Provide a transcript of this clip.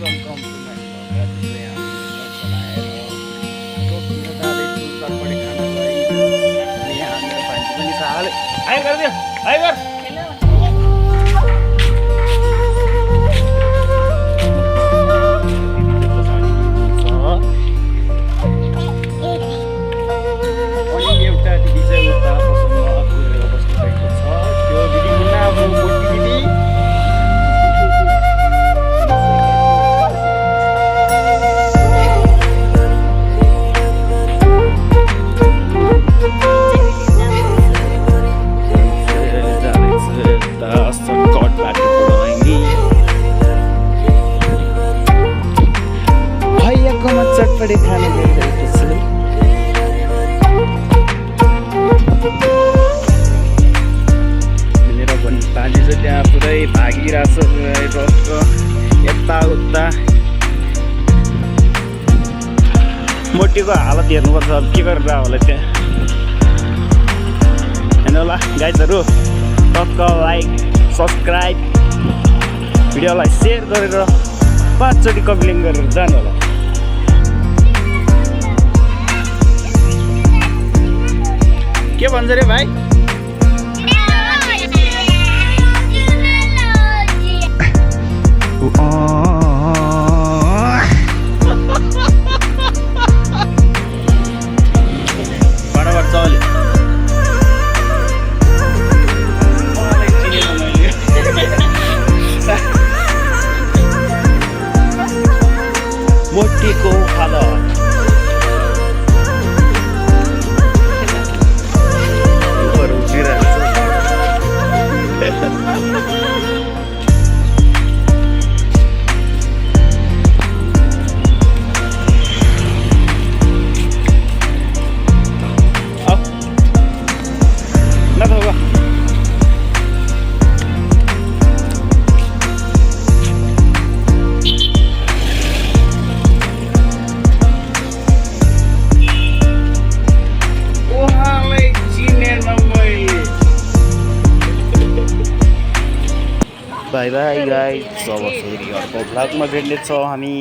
Welcome to my blog. चाहिँ हामी चलाएर जाँदैछु चटपटी खानालाई। अनि यहाँ मेरो भान्जी पनि छ। हाई गरिदियो, हाई गर। अनि एउटा दिदी चाहिँ उता पसलमा पुगेर बस्नुभएको छ। त्यो दिदीको नाम हो मोटी दिदी। भैयाकोमा चटपटी खानु गइरहेको छु। मेरो पनि बाजे चाहिँ त्यहाँ पुरै भागिरहेछ यताउता। मोटीको हालत हेर्नुपर्छ अब के गरेर होला त्यहाँ। हेर्नु होला गाइजहरू, तत्काल लाइक सब्सक्राइब भिडियोलाई सेयर गरेर 5 चोटि कमेन्ट गरेर जानु होला। के भन्छ रे भाइ? बराबर चल्यो। मोटीको हालत बाई बाई गाइस। अब फेरि अर्को भ्लगमा भेट्नेछौँ हामी।